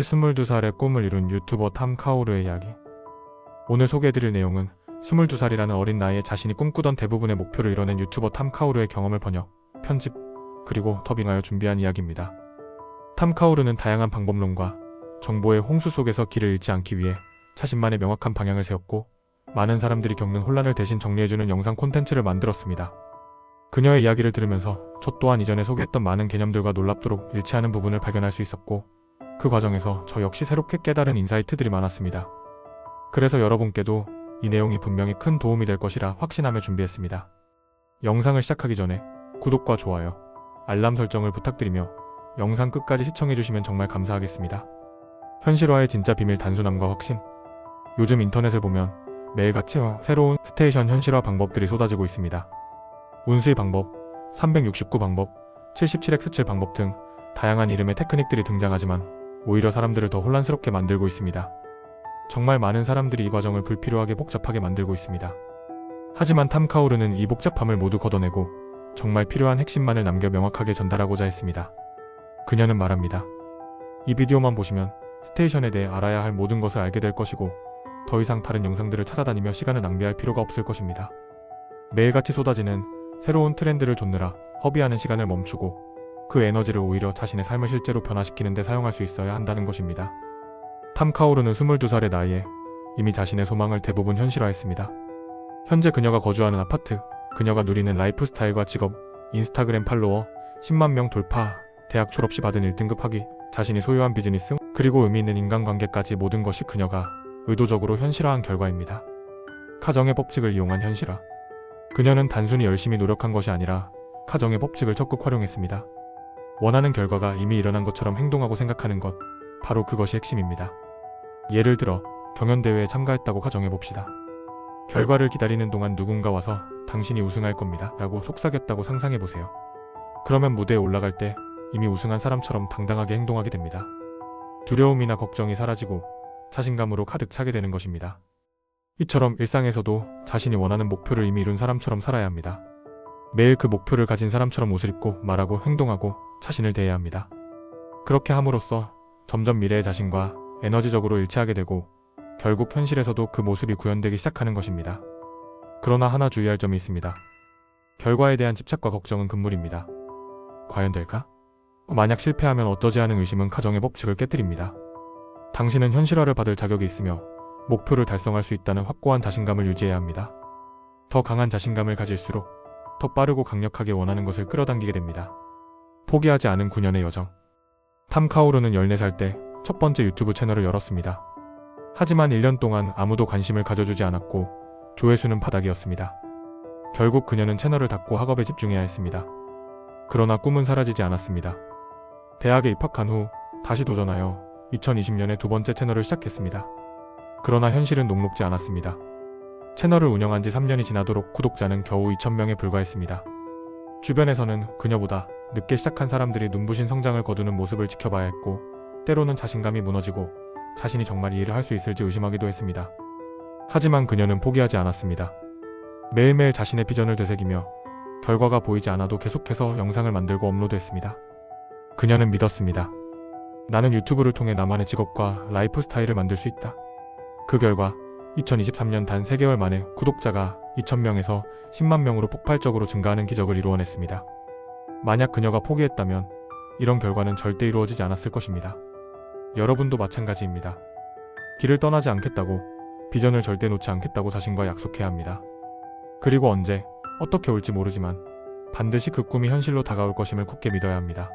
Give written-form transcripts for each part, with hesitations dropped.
22살의 꿈을 이룬 유튜버 탐 카오르의 이야기. 오늘 소개해드릴 내용은 22살이라는 어린 나이에 자신이 꿈꾸던 대부분의 목표를 이뤄낸 유튜버 탐 카오르의 경험을 번역, 편집, 그리고 더빙하여 준비한 이야기입니다. 탐 카오르는 다양한 방법론과 정보의 홍수 속에서 길을 잃지 않기 위해 자신만의 명확한 방향을 세웠고, 많은 사람들이 겪는 혼란을 대신 정리해주는 영상 콘텐츠를 만들었습니다. 그녀의 이야기를 들으면서 저 또한 이전에 소개했던 많은 개념들과 놀랍도록 일치하는 부분을 발견할 수 있었고, 그 과정에서 저 역시 새롭게 깨달은 인사이트들이 많았습니다. 그래서 여러분께도 이 내용이 분명히 큰 도움이 될 것이라 확신하며 준비했습니다. 영상을 시작하기 전에 구독과 좋아요, 알람 설정을 부탁드리며 영상 끝까지 시청해주시면 정말 감사하겠습니다. 현실화의 진짜 비밀, 단순함과 확신. 요즘 인터넷을 보면 매일같이 새로운 스테이션 현실화 방법들이 쏟아지고 있습니다. 운수의 방법, 369 방법, 77X7 방법 등 다양한 이름의 테크닉들이 등장하지만 오히려 사람들을 더 혼란스럽게 만들고 있습니다. 정말 많은 사람들이 이 과정을 불필요하게 복잡하게 만들고 있습니다. 하지만 탐 카오르는 이 복잡함을 모두 걷어내고 정말 필요한 핵심만을 남겨 명확하게 전달하고자 했습니다. 그녀는 말합니다. 이 비디오만 보시면 스테이션에 대해 알아야 할 모든 것을 알게 될 것이고, 더 이상 다른 영상들을 찾아다니며 시간을 낭비할 필요가 없을 것입니다. 매일같이 쏟아지는 새로운 트렌드를 좇느라 허비하는 시간을 멈추고 그 에너지를 오히려 자신의 삶을 실제로 변화시키는 데 사용할 수 있어야 한다는 것입니다. 탐 카오르는 22살의 나이에 이미 자신의 소망을 대부분 현실화했습니다. 현재 그녀가 거주하는 아파트, 그녀가 누리는 라이프 스타일과 직업, 인스타그램 팔로워 10만 명 돌파, 대학 졸업 시 받은 1등급 학위, 자신이 소유한 비즈니스, 그리고 의미 있는 인간관계까지 모든 것이 그녀가 의도적으로 현실화한 결과입니다. 카정의 법칙을 이용한 현실화. 그녀는 단순히 열심히 노력한 것이 아니라 카정의 법칙을 적극 활용했습니다. 원하는 결과가 이미 일어난 것처럼 행동하고 생각하는 것, 바로 그것이 핵심입니다. 예를 들어 경연대회에 참가했다고 가정해봅시다. 결과를 기다리는 동안 누군가 와서 당신이 우승할 겁니다 라고 속삭였다고 상상해보세요. 그러면 무대에 올라갈 때 이미 우승한 사람처럼 당당하게 행동하게 됩니다. 두려움이나 걱정이 사라지고 자신감으로 가득 차게 되는 것입니다. 이처럼 일상에서도 자신이 원하는 목표를 이미 이룬 사람처럼 살아야 합니다. 매일 그 목표를 가진 사람처럼 옷을 입고 말하고 행동하고 자신을 대해야 합니다. 그렇게 함으로써 점점 미래의 자신과 에너지적으로 일치하게 되고 결국 현실에서도 그 모습이 구현되기 시작하는 것입니다. 그러나 하나 주의할 점이 있습니다. 결과에 대한 집착과 걱정은 금물입니다. 과연 될까? 만약 실패하면 어쩌지 하는 의심은 가정의 법칙을 깨뜨립니다. 당신은 현실화를 받을 자격이 있으며 목표를 달성할 수 있다는 확고한 자신감을 유지해야 합니다. 더 강한 자신감을 가질수록 더 빠르고 강력하게 원하는 것을 끌어당기게 됩니다. 포기하지 않은 9년의 여정. 탐 카오르는 14살 때 첫 번째 유튜브 채널을 열었습니다. 하지만 1년 동안 아무도 관심을 가져주지 않았고 조회수는 바닥이었습니다. 결국 그녀는 채널을 닫고 학업에 집중해야 했습니다. 그러나 꿈은 사라지지 않았습니다. 대학에 입학한 후 다시 도전하여 2020년에 두 번째 채널을 시작했습니다. 그러나 현실은 녹록지 않았습니다. 채널을 운영한 지 3년이 지나도록 구독자는 겨우 2,000명에 불과했습니다. 주변에서는 그녀보다 늦게 시작한 사람들이 눈부신 성장을 거두는 모습을 지켜봐야 했고, 때로는 자신감이 무너지고 자신이 정말 이 일을 할 수 있을지 의심하기도 했습니다. 하지만 그녀는 포기하지 않았습니다. 매일매일 자신의 비전을 되새기며 결과가 보이지 않아도 계속해서 영상을 만들고 업로드했습니다. 그녀는 믿었습니다. 나는 유튜브를 통해 나만의 직업과 라이프 스타일을 만들 수 있다. 그 결과 2023년 단 3개월 만에 구독자가 2,000명에서 10만 명으로 폭발적으로 증가하는 기적을 이루어냈습니다. 만약 그녀가 포기했다면 이런 결과는 절대 이루어지지 않았을 것입니다. 여러분도 마찬가지입니다. 길을 떠나지 않겠다고, 비전을 절대 놓지 않겠다고 자신과 약속해야 합니다. 그리고 언제, 어떻게 올지 모르지만 반드시 그 꿈이 현실로 다가올 것임을 굳게 믿어야 합니다.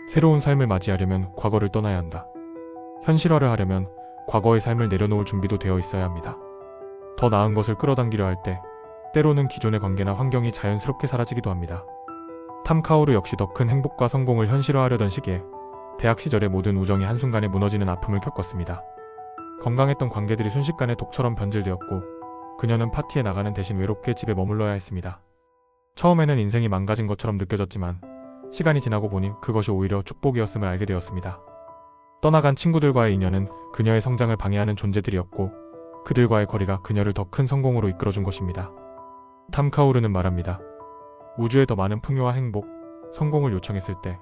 새로운 삶을 맞이하려면 과거를 떠나야 한다. 현실화를 하려면 과거의 삶을 내려놓을 준비도 되어 있어야 합니다. 더 나은 것을 끌어당기려 할 때 때로는 기존의 관계나 환경이 자연스럽게 사라지기도 합니다. 탐 카오르 역시 더 큰 행복과 성공을 현실화하려던 시기에 대학 시절의 모든 우정이 한순간에 무너지는 아픔을 겪었습니다. 건강했던 관계들이 순식간에 독처럼 변질되었고 그녀는 파티에 나가는 대신 외롭게 집에 머물러야 했습니다. 처음에는 인생이 망가진 것처럼 느껴졌지만 시간이 지나고 보니 그것이 오히려 축복이었음을 알게 되었습니다. 떠나간 친구들과의 인연은 그녀의 성장을 방해하는 존재들이었고 그들과의 거리가 그녀를 더 큰 성공으로 이끌어준 것입니다. 탐 카오르는 말합니다. 우주에 더 많은 풍요와 행복, 성공을 요청했을 때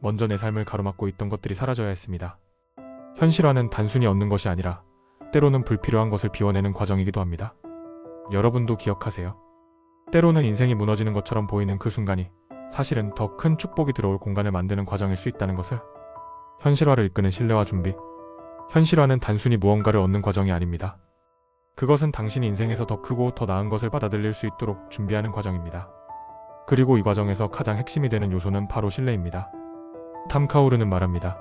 먼저 내 삶을 가로막고 있던 것들이 사라져야 했습니다. 현실화는 단순히 얻는 것이 아니라 때로는 불필요한 것을 비워내는 과정이기도 합니다. 여러분도 기억하세요. 때로는 인생이 무너지는 것처럼 보이는 그 순간이 사실은 더 큰 축복이 들어올 공간을 만드는 과정일 수 있다는 것을. 현실화를 이끄는 신뢰와 준비. 현실화는 단순히 무언가를 얻는 과정이 아닙니다. 그것은 당신이 인생에서 더 크고 더 나은 것을 받아들일 수 있도록 준비하는 과정입니다. 그리고 이 과정에서 가장 핵심이 되는 요소는 바로 신뢰입니다. 탐 카우르는 말합니다.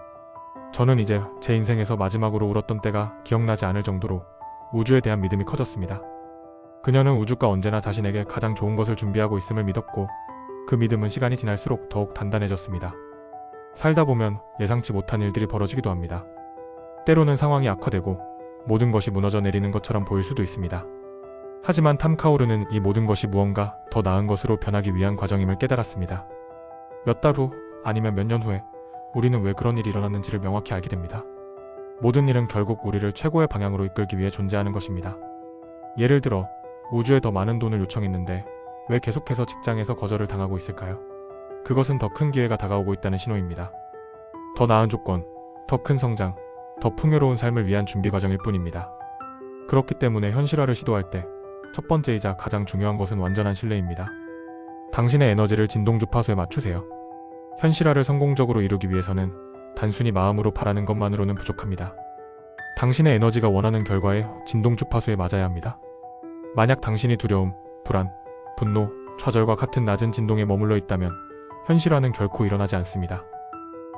저는 이제 제 인생에서 마지막으로 울었던 때가 기억나지 않을 정도로 우주에 대한 믿음이 커졌습니다. 그녀는 우주가 언제나 자신에게 가장 좋은 것을 준비하고 있음을 믿었고 그 믿음은 시간이 지날수록 더욱 단단해졌습니다. 살다 보면 예상치 못한 일들이 벌어지기도 합니다. 때로는 상황이 악화되고 모든 것이 무너져 내리는 것처럼 보일 수도 있습니다. 하지만 탐 카우르는 이 모든 것이 무언가 더 나은 것으로 변하기 위한 과정임을 깨달았습니다. 몇 달 후, 아니면 몇 년 후에 우리는 왜 그런 일이 일어났는지를 명확히 알게 됩니다. 모든 일은 결국 우리를 최고의 방향으로 이끌기 위해 존재하는 것입니다. 예를 들어 우주에 더 많은 돈을 요청했는데 왜 계속해서 직장에서 거절을 당하고 있을까요? 그것은 더 큰 기회가 다가오고 있다는 신호입니다. 더 나은 조건, 더 큰 성장, 더 풍요로운 삶을 위한 준비 과정일 뿐입니다. 그렇기 때문에 현실화를 시도할 때 첫 번째이자 가장 중요한 것은 완전한 신뢰입니다. 당신의 에너지를 진동 주파수에 맞추세요. 현실화를 성공적으로 이루기 위해서는 단순히 마음으로 바라는 것만으로는 부족합니다. 당신의 에너지가 원하는 결과의 진동 주파수에 맞아야 합니다. 만약 당신이 두려움, 불안, 분노, 좌절과 같은 낮은 진동에 머물러 있다면 현실화는 결코 일어나지 않습니다.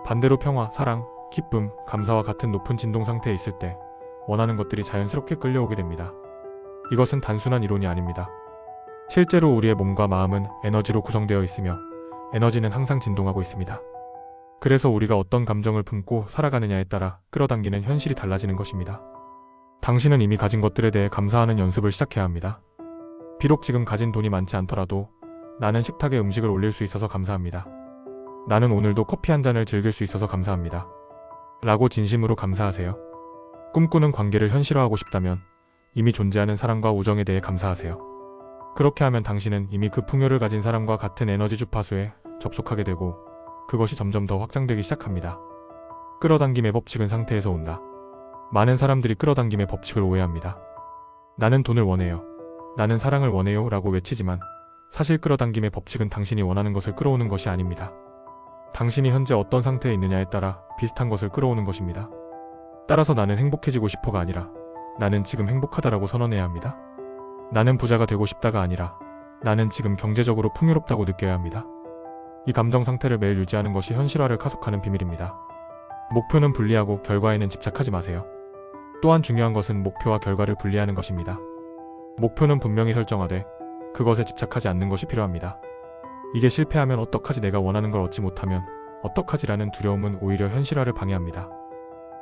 반대로 평화, 사랑, 기쁨, 감사와 같은 높은 진동 상태에 있을 때 원하는 것들이 자연스럽게 끌려오게 됩니다. 이것은 단순한 이론이 아닙니다. 실제로 우리의 몸과 마음은 에너지로 구성되어 있으며 에너지는 항상 진동하고 있습니다. 그래서 우리가 어떤 감정을 품고 살아가느냐에 따라 끌어당기는 현실이 달라지는 것입니다. 당신은 이미 가진 것들에 대해 감사하는 연습을 시작해야 합니다. 비록 지금 가진 돈이 많지 않더라도 나는 식탁에 음식을 올릴 수 있어서 감사합니다. 나는 오늘도 커피 한 잔을 즐길 수 있어서 감사합니다. 라고 진심으로 감사하세요. 꿈꾸는 관계를 현실화하고 싶다면 이미 존재하는 사랑과 우정에 대해 감사하세요. 그렇게 하면 당신은 이미 그 풍요를 가진 사람과 같은 에너지 주파수에 접속하게 되고 그것이 점점 더 확장되기 시작합니다. 끌어당김의 법칙은 상태에서 온다. 많은 사람들이 끌어당김의 법칙을 오해합니다. 나는 돈을 원해요. 나는 사랑을 원해요 라고 외치지만 사실 끌어당김의 법칙은 당신이 원하는 것을 끌어오는 것이 아닙니다. 당신이 현재 어떤 상태에 있느냐에 따라 비슷한 것을 끌어오는 것입니다. 따라서 나는 행복해지고 싶어가 아니라 나는 지금 행복하다라고 선언해야 합니다. 나는 부자가 되고 싶다가 아니라 나는 지금 경제적으로 풍요롭다고 느껴야 합니다. 이 감정 상태를 매일 유지하는 것이 현실화를 가속하는 비밀입니다. 목표는 분리하고 결과에는 집착하지 마세요. 또한 중요한 것은 목표와 결과를 분리하는 것입니다. 목표는 분명히 설정하되 그것에 집착하지 않는 것이 필요합니다. 이게 실패하면 어떡하지, 내가 원하는 걸 얻지 못하면 어떡하지라는 두려움은 오히려 현실화를 방해합니다.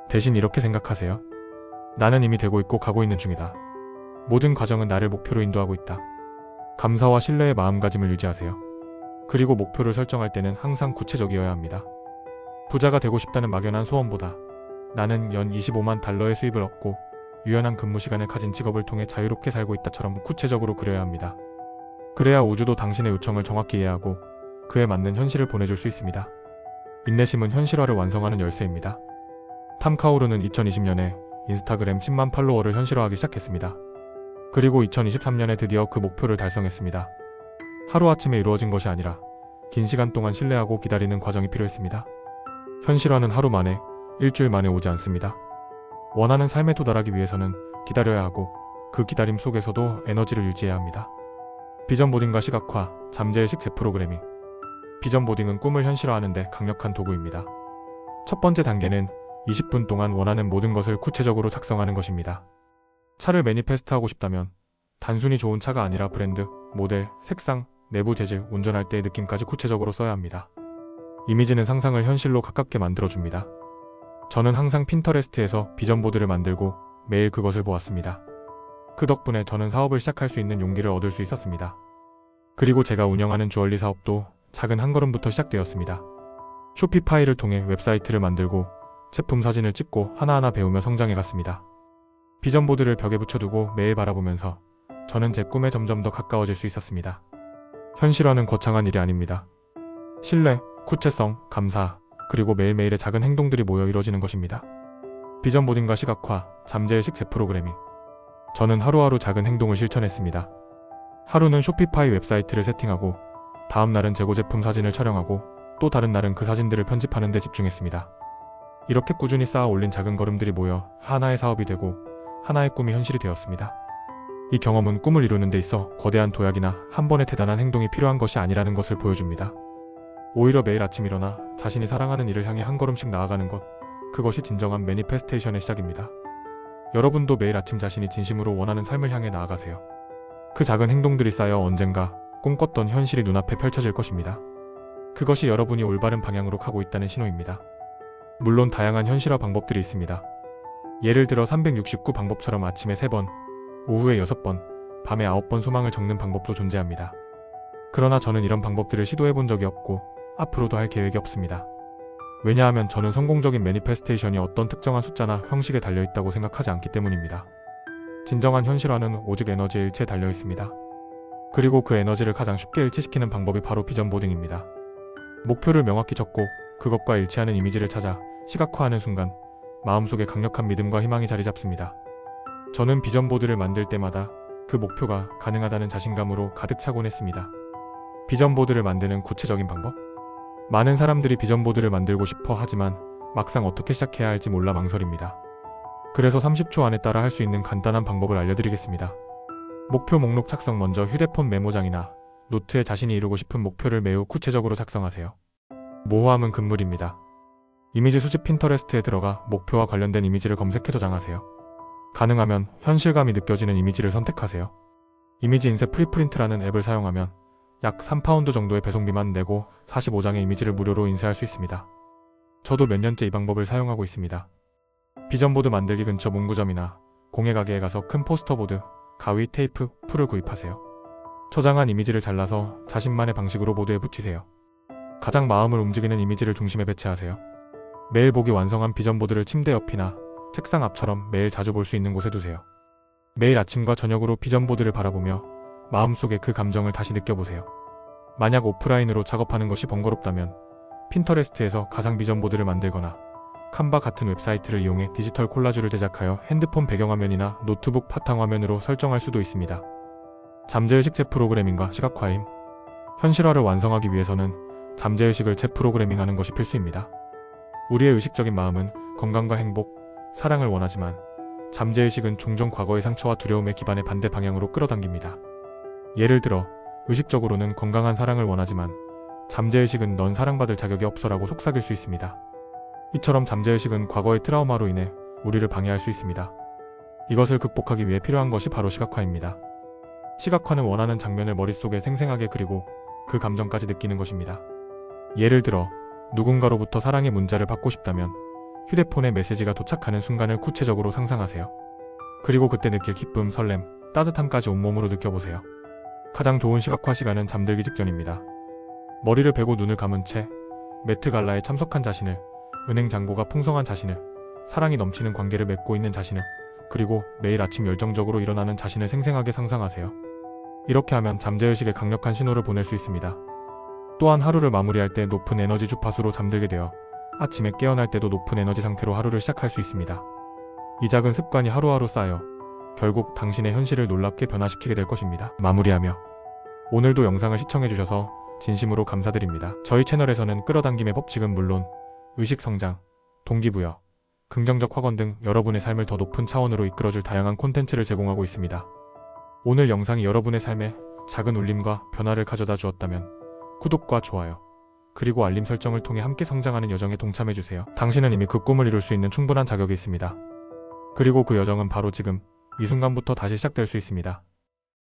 대신 이렇게 생각하세요. 나는 이미 되고 있고 가고 있는 중이다. 모든 과정은 나를 목표로 인도하고 있다. 감사와 신뢰의 마음가짐을 유지하세요. 그리고 목표를 설정할 때는 항상 구체적이어야 합니다. 부자가 되고 싶다는 막연한 소원보다 나는 연 25만 달러의 수입을 얻고 유연한 근무 시간을 가진 직업을 통해 자유롭게 살고 있다처럼 구체적으로 그려야 합니다. 그래야 우주도 당신의 요청을 정확히 이해하고 그에 맞는 현실을 보내줄 수 있습니다. 인내심은 현실화를 완성하는 열쇠입니다. 탐 카우르는 2020년에 인스타그램 10만 팔로워를 현실화하기 시작했습니다. 그리고 2023년에 드디어 그 목표를 달성했습니다. 하루아침에 이루어진 것이 아니라 긴 시간 동안 신뢰하고 기다리는 과정이 필요했습니다. 현실화는 하루 만에, 일주일 만에 오지 않습니다. 원하는 삶에 도달하기 위해서는 기다려야 하고 그 기다림 속에서도 에너지를 유지해야 합니다. 비전 보딩과 시각화, 잠재의식 재프로그래밍. 비전 보딩은 꿈을 현실화하는 데 강력한 도구입니다. 첫 번째 단계는 20분 동안 원하는 모든 것을 구체적으로 작성하는 것입니다. 차를 매니페스트하고 싶다면 단순히 좋은 차가 아니라 브랜드, 모델, 색상, 내부 재질, 운전할 때의 느낌까지 구체적으로 써야 합니다. 이미지는 상상을 현실로 가깝게 만들어줍니다. 저는 항상 핀터레스트에서 비전보드를 만들고 매일 그것을 보았습니다. 그 덕분에 저는 사업을 시작할 수 있는 용기를 얻을 수 있었습니다. 그리고 제가 운영하는 주얼리 사업도 작은 한 걸음부터 시작되었습니다. 쇼피파이를 통해 웹사이트를 만들고 제품 사진을 찍고 하나하나 배우며 성장해갔습니다. 비전보드를 벽에 붙여두고 매일 바라보면서 저는 제 꿈에 점점 더 가까워질 수 있었습니다. 현실화는 거창한 일이 아닙니다. 신뢰, 구체성, 감사, 그리고 매일매일의 작은 행동들이 모여 이루어지는 것입니다. 비전 보딩과 시각화, 잠재의식 재프로그래밍. 저는 하루하루 작은 행동을 실천했습니다. 하루는 쇼피파이 웹사이트를 세팅하고, 다음 날은 재고 제품 사진을 촬영하고, 또 다른 날은 그 사진들을 편집하는 데 집중했습니다. 이렇게 꾸준히 쌓아 올린 작은 걸음들이 모여 하나의 사업이 되고 하나의 꿈이 현실이 되었습니다. 이 경험은 꿈을 이루는 데 있어 거대한 도약이나 한 번의 대단한 행동이 필요한 것이 아니라는 것을 보여줍니다. 오히려 매일 아침 일어나 자신이 사랑하는 일을 향해 한 걸음씩 나아가는 것, 그것이 진정한 매니페스테이션의 시작입니다. 여러분도 매일 아침 자신이 진심으로 원하는 삶을 향해 나아가세요. 그 작은 행동들이 쌓여 언젠가 꿈꿨던 현실이 눈앞에 펼쳐질 것입니다. 그것이 여러분이 올바른 방향으로 가고 있다는 신호입니다. 물론 다양한 현실화 방법들이 있습니다. 예를 들어 369 방법처럼 아침에 3번, 오후에 6번, 밤에 9번 소망을 적는 방법도 존재합니다. 그러나 저는 이런 방법들을 시도해본 적이 없고 앞으로도 할 계획이 없습니다. 왜냐하면 저는 성공적인 매니페스테이션이 어떤 특정한 숫자나 형식에 달려있다고 생각하지 않기 때문입니다. 진정한 현실화는 오직 에너지의 일치에 달려있습니다. 그리고 그 에너지를 가장 쉽게 일치시키는 방법이 바로 비전 보딩입니다. 목표를 명확히 적고 그것과 일치하는 이미지를 찾아 시각화하는 순간 마음속에 강력한 믿음과 희망이 자리 잡습니다. 저는 비전 보드를 만들 때마다 그 목표가 가능하다는 자신감으로 가득 차곤 했습니다. 비전 보드를 만드는 구체적인 방법? 많은 사람들이 비전 보드를 만들고 싶어 하지만 막상 어떻게 시작해야 할지 몰라 망설입니다. 그래서 30초 안에 따라 할 수 있는 간단한 방법을 알려드리겠습니다. 목표 목록 작성. 먼저 휴대폰 메모장이나 노트에 자신이 이루고 싶은 목표를 매우 구체적으로 작성하세요. 모호함은 금물입니다. 이미지 수집. 핀터레스트에 들어가 목표와 관련된 이미지를 검색해 저장하세요. 가능하면 현실감이 느껴지는 이미지를 선택하세요. 이미지 인쇄. 프리프린트라는 앱을 사용하면 약 3파운드 정도의 배송비만 내고 45장의 이미지를 무료로 인쇄할 수 있습니다. 저도 몇 년째 이 방법을 사용하고 있습니다. 비전보드 만들기 근처 문구점이나 공예가게에 가서 큰 포스터보드, 가위, 테이프, 풀을 구입하세요. 저장한 이미지를 잘라서 자신만의 방식으로 보드에 붙이세요. 가장 마음을 움직이는 이미지를 중심에 배치하세요. 매일 보기 완성한 비전보드를 침대 옆이나 책상 앞처럼 매일 자주 볼 수 있는 곳에 두세요. 매일 아침과 저녁으로 비전보드를 바라보며 마음속에 그 감정을 다시 느껴보세요. 만약 오프라인으로 작업하는 것이 번거롭다면 핀터레스트에서 가상 비전보드를 만들거나 칸바 같은 웹사이트를 이용해 디지털 콜라주를 제작하여 핸드폰 배경화면이나 노트북 바탕화면으로 설정할 수도 있습니다. 잠재의식 재프로그래밍과 시각화임. 현실화를 완성하기 위해서는 잠재의식을 재프로그래밍하는 것이 필수입니다. 우리의 의식적인 마음은 건강과 행복, 사랑을 원하지만 잠재의식은 종종 과거의 상처와 두려움에 기반해 반대 방향으로 끌어당깁니다. 예를 들어 의식적으로는 건강한 사랑을 원하지만 잠재의식은 넌 사랑받을 자격이 없어라고 속삭일 수 있습니다. 이처럼 잠재의식은 과거의 트라우마로 인해 우리를 방해할 수 있습니다. 이것을 극복하기 위해 필요한 것이 바로 시각화입니다. 시각화는 원하는 장면을 머릿속에 생생하게 그리고 그 감정까지 느끼는 것입니다. 예를 들어 누군가로부터 사랑의 문자를 받고 싶다면 휴대폰에 메시지가 도착하는 순간을 구체적으로 상상하세요. 그리고 그때 느낄 기쁨, 설렘, 따뜻함까지 온몸으로 느껴보세요. 가장 좋은 시각화 시간은 잠들기 직전입니다. 머리를 베고 눈을 감은 채 매트 갈라에 참석한 자신을, 은행 잔고가 풍성한 자신을, 사랑이 넘치는 관계를 맺고 있는 자신을, 그리고 매일 아침 열정적으로 일어나는 자신을 생생하게 상상하세요. 이렇게 하면 잠재의식에 강력한 신호를 보낼 수 있습니다. 또한 하루를 마무리할 때 높은 에너지 주파수로 잠들게 되어 아침에 깨어날 때도 높은 에너지 상태로 하루를 시작할 수 있습니다. 이 작은 습관이 하루하루 쌓여 결국 당신의 현실을 놀랍게 변화시키게 될 것입니다. 마무리하며 오늘도 영상을 시청해주셔서 진심으로 감사드립니다. 저희 채널에서는 끌어당김의 법칙은 물론 의식 성장, 동기부여, 긍정적 확언 등 여러분의 삶을 더 높은 차원으로 이끌어줄 다양한 콘텐츠를 제공하고 있습니다. 오늘 영상이 여러분의 삶에 작은 울림과 변화를 가져다 주었다면 구독과 좋아요, 그리고 알림 설정을 통해 함께 성장하는 여정에 동참해주세요. 당신은 이미 그 꿈을 이룰 수 있는 충분한 자격이 있습니다. 그리고 그 여정은 바로 지금, 이 순간부터 다시 시작될 수 있습니다.